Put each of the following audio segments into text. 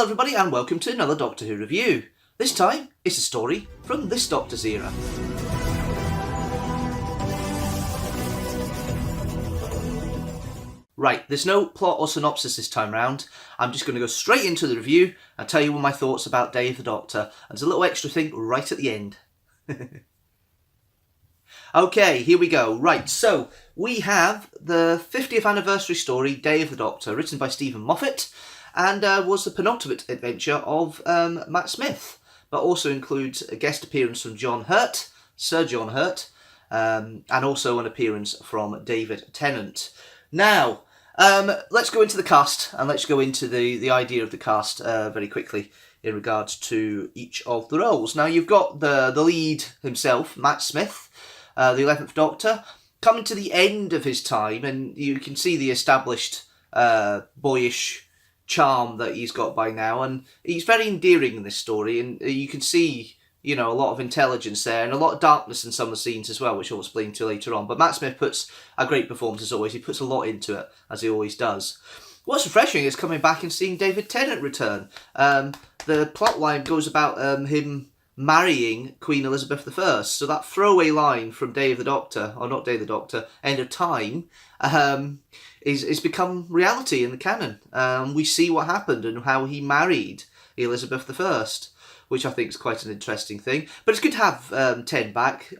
Hello everybody and welcome to another Doctor Who review. This time, it's a story from this Doctor's era. Right, there's no plot or synopsis this time round. I'm just going to go straight into the review and tell you my thoughts about Day of the Doctor. And there's a little extra thing right at the end. Okay, here we go. Right, so we have the 50th anniversary story, Day of the Doctor, written by Stephen Moffat, and was the penultimate adventure of Matt Smith, but also includes a guest appearance from John Hurt, Sir John Hurt, and also an appearance from David Tennant. Now, let's go into the cast, and let's go into the idea of the cast very quickly in regards to each of the roles. Now, you've got the lead himself, Matt Smith, the 11th Doctor, coming to the end of his time, and you can see the established boyish charm that he's got by now, and he's very endearing in this story, and you can see, you know, a lot of intelligence there, and a lot of darkness in some of the scenes as well, which I'll explain to you later on. But Matt Smith puts a great performance as always. He puts a lot into it, as he always does. What's refreshing is coming back and seeing David Tennant return. The plotline goes about him marrying Queen Elizabeth I. So that throwaway line from Day of the Doctor, or not Day of the Doctor, End of Time, is become reality in the canon. We see what happened and how he married Elizabeth I, which I think is quite an interesting thing. But it's good to have Ten back.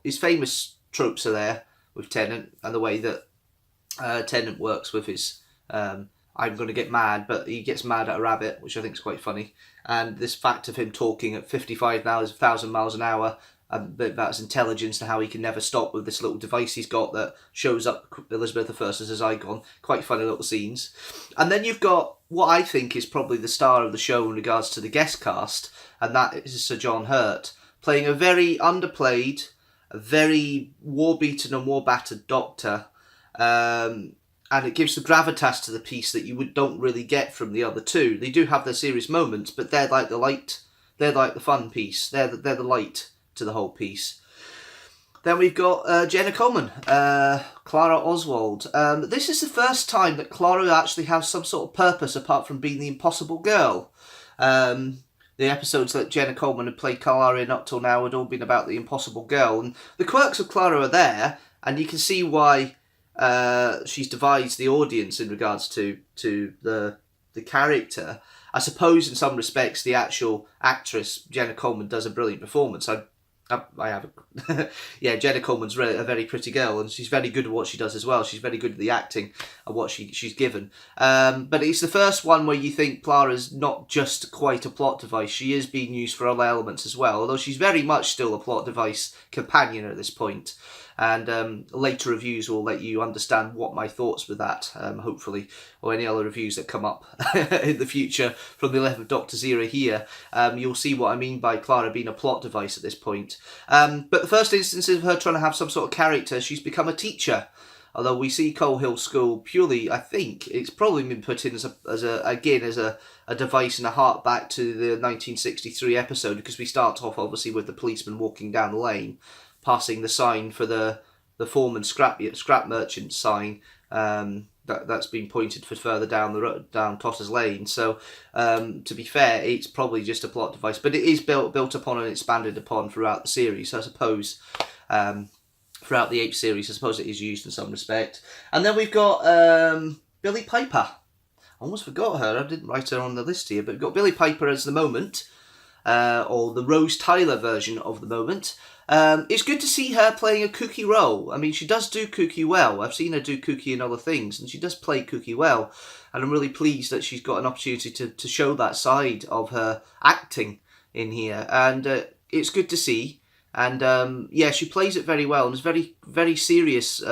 His famous tropes are there with Tennant, and the way that Tennant works with his I'm going to get mad, but he gets mad at a rabbit, which I think is quite funny. And this fact of him talking at 55,000 miles an hour, that's intelligence and how he can never stop with this little device he's got that shows up Elizabeth I as a Zygon. Quite funny little scenes. And then you've got what I think is probably the star of the show in regards to the guest cast, and that is Sir John Hurt, playing a very underplayed, a very war-beaten and war-battered Doctor. And it gives the gravitas to the piece that you don't really get from the other two. They do have their serious moments, but they're like the light, they're like the fun piece. They're the light to the whole piece. Then we've got Jenna Coleman, Clara Oswald. This is the first time that Clara actually has some sort of purpose apart from being the impossible girl. The episodes that Jenna Coleman had played Clara in up till now had all been about the impossible girl. And the quirks of Clara are there, and you can see why she's divides the audience in regards to the character. I suppose in some respects the actual actress Jenna Coleman does a brilliant performance. I have yeah, Jenna Coleman's a very pretty girl, and she's very good at what she does as well. She's very good at the acting and what she's given. But it's the first one where you think Clara's not just quite a plot device. She is being used for other elements as well, although she's very much still a plot device companion at this point. And later reviews will let you understand what my thoughts with that, hopefully, or any other reviews that come up in the future from the 11th Doctor's era here. You'll see what I mean by Clara being a plot device at this point. But the first instance of her trying to have some sort of character, she's become a teacher. Although we see Coal Hill School purely, I think, it's probably been put in as a device and a hark back to the 1963 episode, because we start off obviously with the policeman walking down the lane, passing the sign for the foreman scrap merchant sign that's been pointed for further down the road, down Totter's Lane. So to be fair, it's probably just a plot device, but it is built upon and expanded upon throughout the series. So I suppose throughout the 8th series, I suppose it is used in some respect. And then we've got Billie Piper. I almost forgot her. I didn't write her on the list here, but we've got Billie Piper as the Moment, or the Rose Tyler version of the Moment. It's good to see her playing a kooky role. I mean, she does do kooky well. I've seen her do kooky in other things, and she does play kooky well. And I'm really pleased that she's got an opportunity to show that side of her acting in here. And it's good to see. And yeah, she plays it very well. And there's very, very serious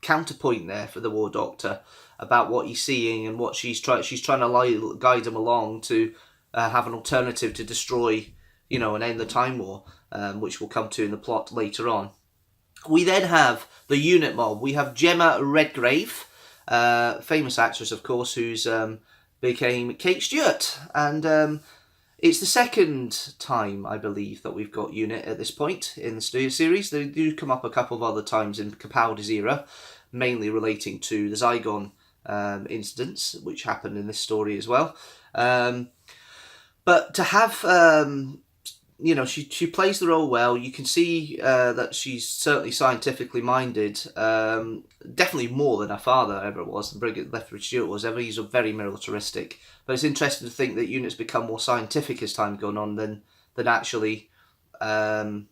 counterpoint there for the War Doctor about what he's seeing and what she's trying to guide him along to have an alternative to destroy, you know, and end the Time War. Which we'll come to in the plot later on. We then have the unit mob. We have Gemma Redgrave, famous actress, of course, who's became Kate Stewart. And it's the second time, I believe, that we've got unit at this point in the series. They do come up a couple of other times in Capaldi's era, mainly relating to the Zygon incidents, which happened in this story as well. But to have, you know, she plays the role well. You can see that she's certainly scientifically minded, definitely more than her father ever was, and Bridget Lethbridge Stewart was ever. He's very militaristic. But it's interesting to think that units become more scientific as time gone on than actually you know,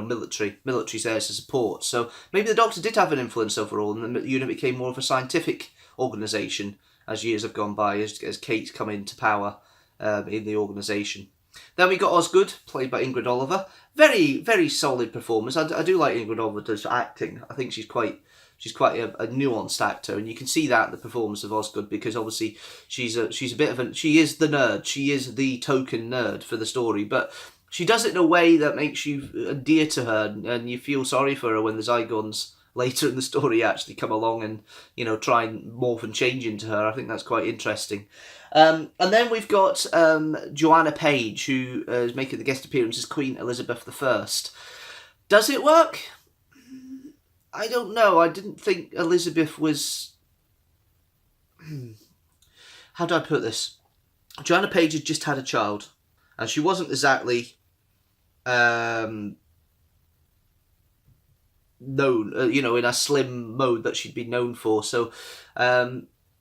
military's there to support. So maybe the Doctor did have an influence overall, and the unit became more of a scientific organisation as years have gone by, as Kate's come into power in the organisation. Then we got Osgood, played by Ingrid Oliver. Very, very solid performance. I do like Ingrid Oliver's acting. I think she's quite a nuanced actor, and you can see that in the performance of Osgood, because obviously she's a bit of she is the nerd. She is the token nerd for the story, but she does it in a way that makes you adhere to her, and you feel sorry for her when the Zygons later in the story actually come along and, you know, try and morph and change into her. I think that's quite interesting. And then we've got Joanna Page, who is making the guest appearance as Queen Elizabeth I. Does it work? I don't know. I didn't think Elizabeth was... How do I put this? Joanna Page had just had a child, and she wasn't exactly known, you know, in a slim mode that she'd been known for. So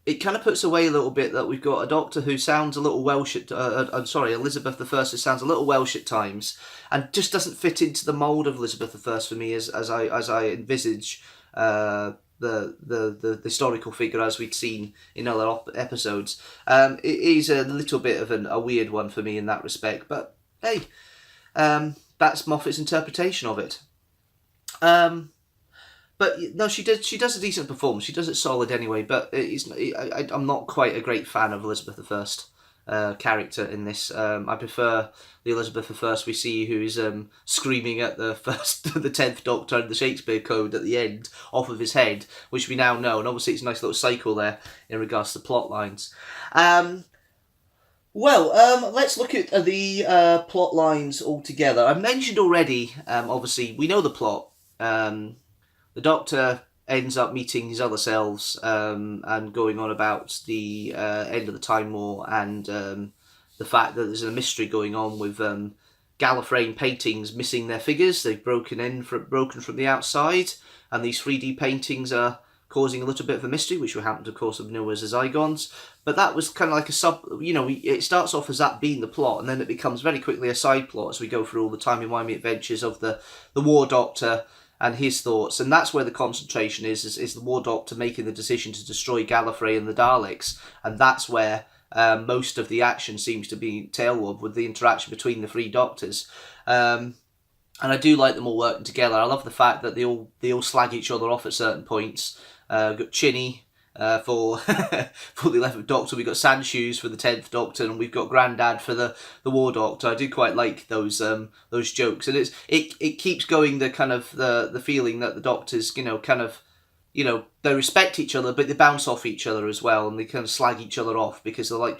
it kind of puts away a little bit that we've got a Doctor who sounds a little Welsh at... Elizabeth I, who sounds a little Welsh at times, and just doesn't fit into the mould of Elizabeth I for me as I envisage the historical figure as we'd seen in other episodes. It is a little bit of a weird one for me in that respect, but hey, that's Moffat's interpretation of it. But no, she does a decent performance. She does it solid anyway. But I'm not quite a great fan of Elizabeth I character in this. I prefer the Elizabeth I we see, who is screaming at the 10th Doctor and the Shakespeare Code at the end off of his head, which we now know. And obviously it's a nice little cycle there in regards to plot lines. Let's look at the plot lines altogether. I mentioned already, obviously, we know the plot. The Doctor ends up meeting his other selves and going on about the end of the Time War and the fact that there's a mystery going on with Gallifreyan paintings missing their figures. They've broken from the outside, and these 3D paintings are causing a little bit of a mystery, which we happen to, of course, know as the Zygons. But that was kind of like a it starts off as that being the plot, and then it becomes very quickly a side plot as we go through all the timey-wimey adventures of the War Doctor and his thoughts. And that's where the concentration is the War Doctor making the decision to destroy Gallifrey and the Daleks. And that's where most of the action seems to be tailward, with the interaction between the three Doctors. And I do like them all working together. I love the fact that they all slag each other off at certain points. We've got Chinny for for the 11th Doctor. We've got Sandshoes for the 10th Doctor, and we've got Grandad for the War Doctor. I do quite like those jokes, and it keeps going the kind of the feeling that the Doctors, they respect each other, but they bounce off each other as well, and they kind of slag each other off because they're like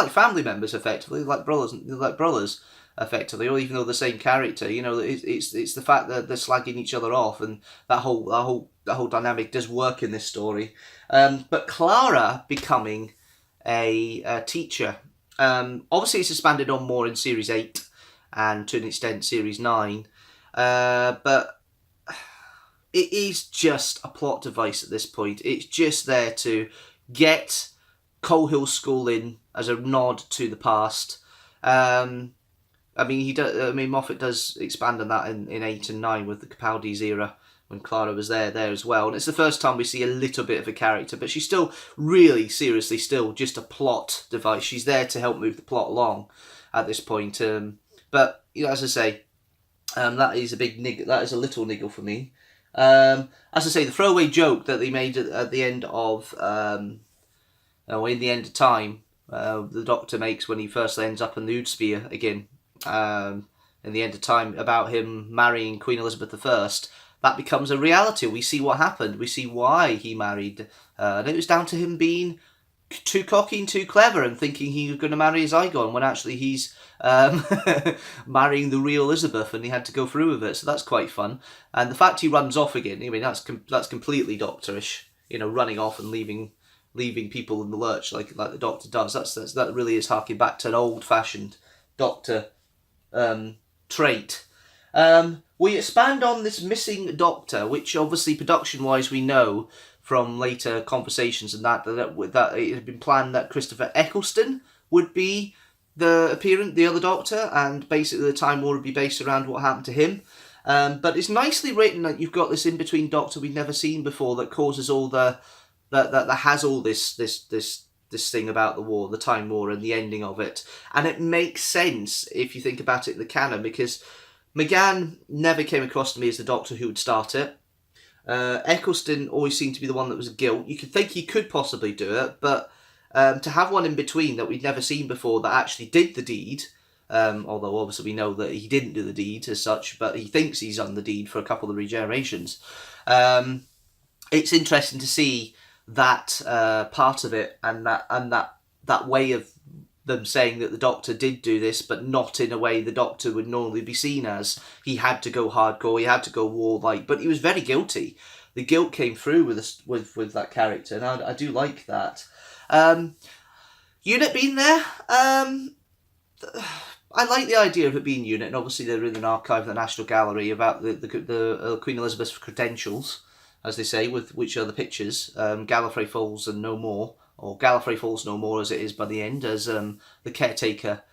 family members effectively, they're like brothers effectively, or even though the same character. It's the fact that they're slagging each other off, and that whole dynamic does work in this story. But Clara becoming a teacher, obviously it's expanded on more in Series 8 and to an extent Series 9, but it is just a plot device at this point. It's just there to get Coal Hill School in as a nod to the past. Moffat does expand on that in 8 and 9 with the Capaldi's era, when Clara was there as well. And it's the first time we see a little bit of a character, but she's still really, seriously, still just a plot device. She's there to help move the plot along at this point. But, as I say, that is a big niggle. That is a little niggle for me. As I say, the throwaway joke that they made at the end of, in the End of Time, the Doctor makes when he first ends up in the Oodsphere again, in the End of Time, about him marrying Queen Elizabeth I, that becomes a reality. We see what happened. We see why he married. And it was down to him being too cocky and too clever and thinking he was going to marry a Zygon when actually he's marrying the real Elizabeth, and he had to go through with it. So that's quite fun. And the fact he runs off again, that's completely Doctorish. Running off and leaving leaving people in the lurch like the Doctor does. That really is harking back to an old-fashioned Doctor trait. We expand on this missing Doctor, which obviously production-wise we know from later conversations and that it had been planned that Christopher Eccleston would be the other Doctor, and basically the Time War would be based around what happened to him. But it's nicely written that you've got this in-between Doctor we've never seen before that causes all that has all this thing about the war, the Time War, and the ending of it. And it makes sense if you think about it in the canon, because McGann never came across to me as the Doctor who would start it. Eccleston always seemed to be the one that was a guilt. You could think he could possibly do it, but to have one in between that we'd never seen before that actually did the deed, although obviously we know that he didn't do the deed as such, but he thinks he's done the deed for a couple of regenerations. It's interesting to see that part of it, and that way of them saying that the Doctor did do this, but not in a way the Doctor would normally be seen as. He had to go hardcore, he had to go warlike, but he was very guilty. The guilt came through with that character, and I do like that. Unit being there, I like the idea of it being Unit, and obviously they're in an archive of the National Gallery about the Queen Elizabeth's credentials, as they say, with which are the pictures, Gallifrey Falls and no more, or Gallifrey Falls no more as it is by the end, as the caretaker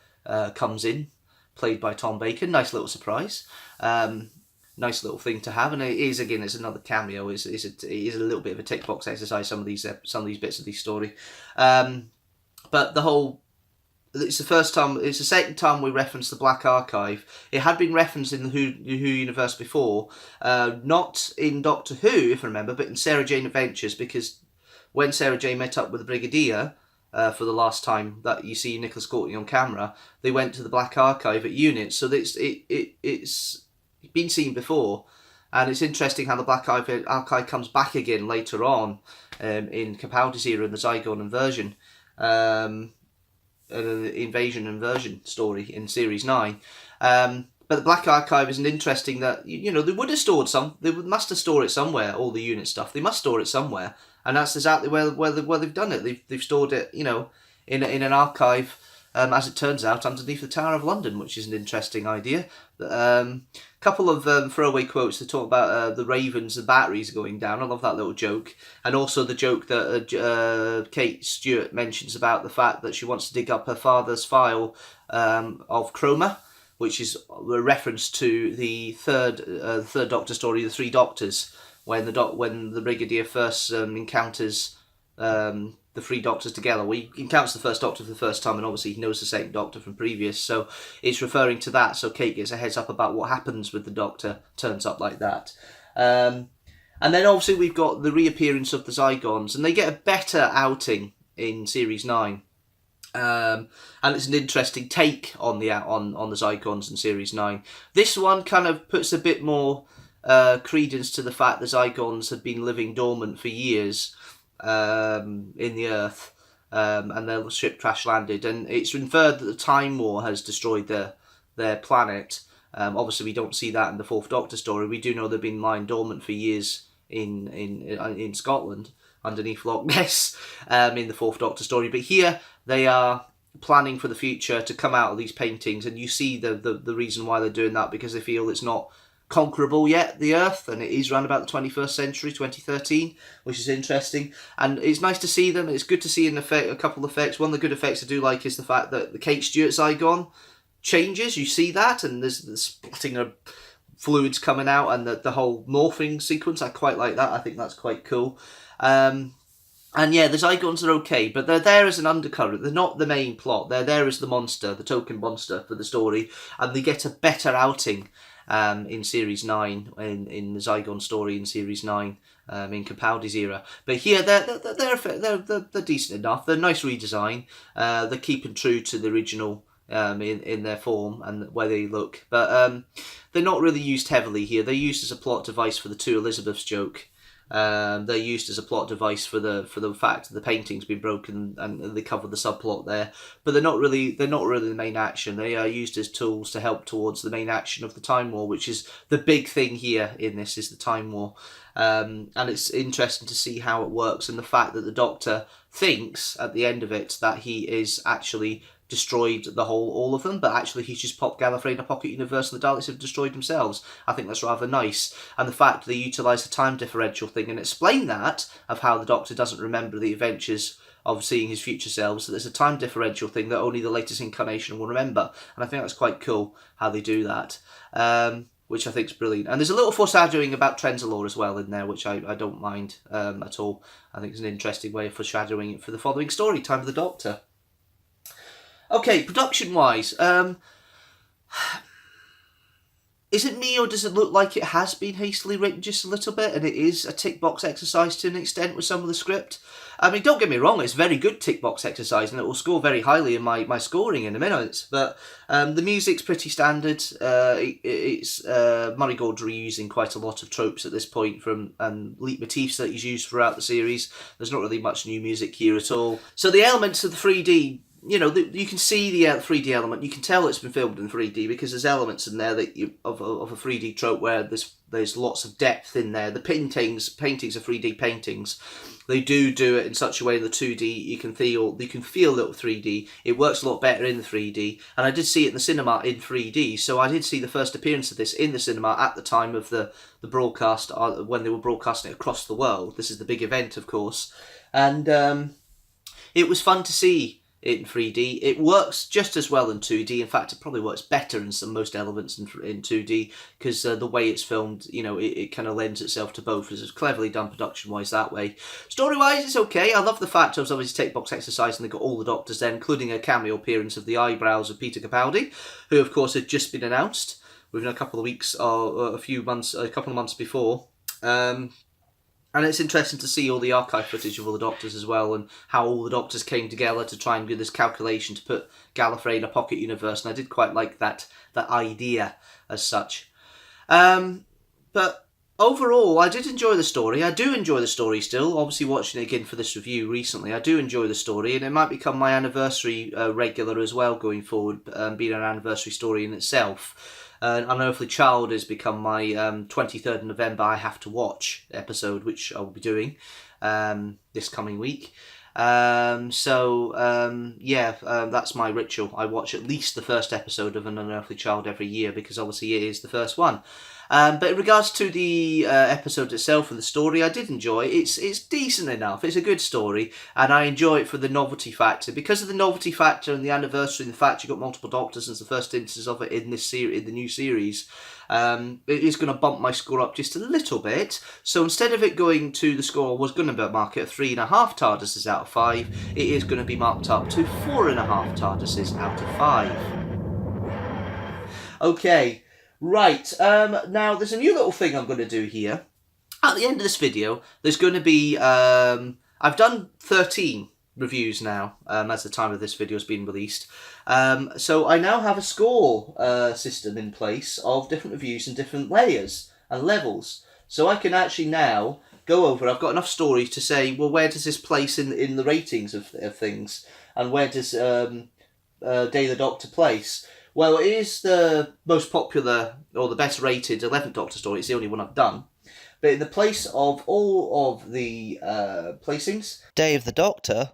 comes in, played by Tom Bacon. Nice little surprise. Nice little thing to have, and it is, again, it's another cameo. It is a little bit of a tick box exercise, some of these bits of the story. But it's the second time we reference the Black Archive. It had been referenced in the Who universe before, not in Doctor Who, if I remember, but in Sarah Jane Adventures, because when Sarah Jane met up with the Brigadier for the last time that you see Nicholas Courtney on camera, they went to the Black Archive at Unit, so it's been seen before, and it's interesting how the Black Archive comes back again later on in Capaldi's era in the Zygon inversion. Invasion and version story in Series 9. But the Black Archive is an interesting that, they would have stored must have stored it somewhere, all the Unit stuff. They must store it somewhere. And that's exactly where they've done it. They've stored it, in an archive, as it turns out, underneath the Tower of London, which is an interesting idea. Couple of throwaway quotes that talk about the Ravens and batteries going down. I love that little joke. And also the joke that Kate Stewart mentions about the fact that she wants to dig up her father's file of Chroma, which is a reference to the third Doctor story, The Three Doctors, when the Brigadier first encounters the three Doctors together. Well, he encounters the first Doctor for the first time, and obviously he knows the second Doctor from previous, so it's referring to that, so Kate gets a heads up about what happens with the Doctor, turns up like that. And then obviously we've got the reappearance of the Zygons, and they get a better outing in Series 9. And it's an interesting take on the Zygons in Series 9. This one kind of puts a bit more credence to the fact the Zygons had been living dormant for years in the Earth, and their ship crash landed, and it's inferred that the Time War has destroyed their planet. Obviously, we don't see that in the Fourth Doctor story. We do know they've been lying dormant for years in Scotland underneath Loch Ness in the Fourth Doctor story. But here they are planning for the future to come out of these paintings, and you see the reason why they're doing that, because they feel it's not conquerable yet, the Earth, and it is around about the 21st century, 2013, which is interesting, and it's nice to see them. It's good to see a couple of effects. One of the good effects I do like is the fact that the Kate Stewart Zygon changes. You see that, and there's the splatting of fluids coming out, and the whole morphing sequence. I quite like that. I think that's quite cool. And yeah, the Zygons are okay, but they're there as an undercurrent. They're not the main plot. They're there as the monster, the token monster for the story, and they get a better outing in Series 9, in the Zygon story in Series 9, in Capaldi's era. But here, they're decent enough. They're a nice redesign. They're keeping true to the original in their form and where they look. But they're not really used heavily here. They're used as a plot device for the Two Elizabeths joke. They're used as a plot device for the fact that the painting's been broken, and they cover the subplot there. But they're not really the main action. They are used as tools to help towards the main action of the Time War, which is the big thing here in this, is the Time War. And it's interesting to see how it works, and the fact that the Doctor thinks at the end of it that he is actually destroyed all of them, but actually he's just popped Gallifrey in a pocket universe and the Daleks have destroyed themselves. I think that's rather nice. And the fact they utilise the time differential thing and explain that, of how the Doctor doesn't remember the adventures of seeing his future selves, so there's a time differential thing that only the latest incarnation will remember. And I think that's quite cool how they do that. Which I think is brilliant. And there's a little foreshadowing about Trenzalore as well in there, which I don't mind at all. I think it's an interesting way of foreshadowing it for the following story, Time of the Doctor. Okay, production-wise, is it me, or does it look like it has been hastily written just a little bit, and it is a tick box exercise to an extent with some of the script? I mean, don't get me wrong, it's a very good tick box exercise, and it will score very highly in my scoring in a minute. But the music's pretty standard. It's Murray Gold reusing quite a lot of tropes at this point from leitmotifs that he's used throughout the series. There's not really much new music here at all. So the elements of the 3D. You know, you can see the 3D element. You can tell it's been filmed in 3D because there's elements in there that of a 3D trope where there's lots of depth in there. The paintings are 3D paintings. They do it in such a way in the 2D you can feel little 3D. It works a lot better in the 3D, and I did see it in the cinema in 3D. So I did see the first appearance of this in the cinema at the time of the broadcast, when they were broadcasting it across the world. This is the big event, of course, and it was fun to see in 3D. It works just as well in 2D. In fact, it probably works better in most elements in 2D, because the way it's filmed, you know, it kind of lends itself to both. It's cleverly done production-wise that way. Story-wise, it's okay. I love the fact it was obviously tick box exercise, and they got all the Doctors there, including a cameo appearance of the eyebrows of Peter Capaldi, who, of course, had just been announced within a couple of weeks or a couple of months before. And it's interesting to see all the archive footage of all the Doctors as well, and how all the Doctors came together to try and do this calculation to put Gallifrey in a pocket universe. And I did quite like that idea as such. But overall, I did enjoy the story. I do enjoy the story still. Obviously, watching it again for this review recently, I do enjoy the story, and it might become my anniversary regular as well going forward, being an anniversary story in itself. Unearthly Child has become my 23rd of November I have to watch episode, which I will be doing this coming week. That's my ritual. I watch at least the first episode of An Unearthly Child every year, because obviously it is the first one. But in regards to the episode itself and the story, I did enjoy it. It's decent enough. It's a good story, and I enjoy it for the novelty factor. Because of the novelty factor and the anniversary, and the fact you've got multiple Doctors and it's the first instance of it in this in the new series, it is going to bump my score up just a little bit. So instead of it going to the score I was going to mark it at 3.5 TARDISes out of 5, it is going to be marked up to 4.5 TARDISes out of 5. Okay. Right, now there's a new little thing I'm going to do here. At the end of this video, there's going to be, I've done 13 reviews now, as the time of this video has been released. So I now have a score system in place of different reviews and different layers and levels. So I can actually now go over, I've got enough stories to say, well, where does this place in the ratings of things? And where does Day of the Doctor place? Well, it is the most popular, or the best rated 11th Doctor story. It's the only one I've done. But in the place of all of the placings, Day of the Doctor,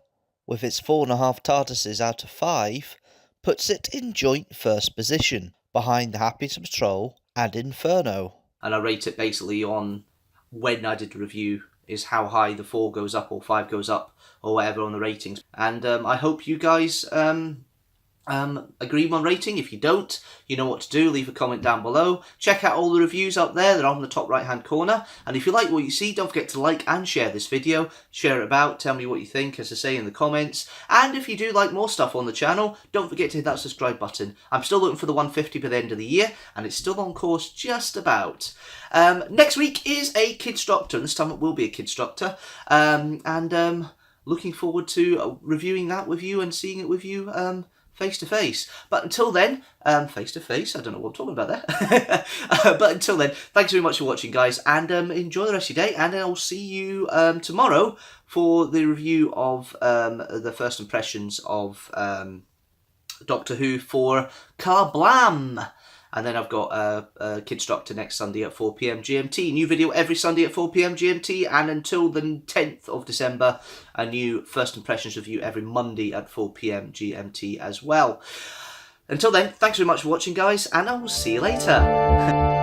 with its 4.5 TARDISes out of 5, puts it in joint first position, behind The Happiest Patrol and Inferno. And I rate it basically on when I did the review, is how high the 4 goes up or 5 goes up, or whatever on the ratings. And I hope you guys agree with my rating. If you don't, you know what to do. Leave a comment down below. Check out all the reviews up there. They're on the top right hand corner. And if you like what you see, don't forget to like and share this video. Share it about. Tell me what you think, as I say, in the comments. And if you do like more stuff on the channel, don't forget to hit that subscribe button. I'm still looking for the 150 by the end of the year, and it's still on course just about. Next week is a Kids Doctor, and this time it will be a Kids Doctor. Looking forward to reviewing that with you and seeing it with you face to face. But until then, face to face, I don't know what I'm talking about there. But until then, thanks very much for watching, guys, and enjoy the rest of your day, and I'll see you tomorrow for the review of the first impressions of Doctor Who for Kablam! And then I've got Deanstructor next Sunday at 4 PM GMT. New video every Sunday at 4 PM GMT. And until the 10th of December, a new First Impressions review every Monday at 4 PM GMT as well. Until then, thanks very much for watching, guys, and I will see you later.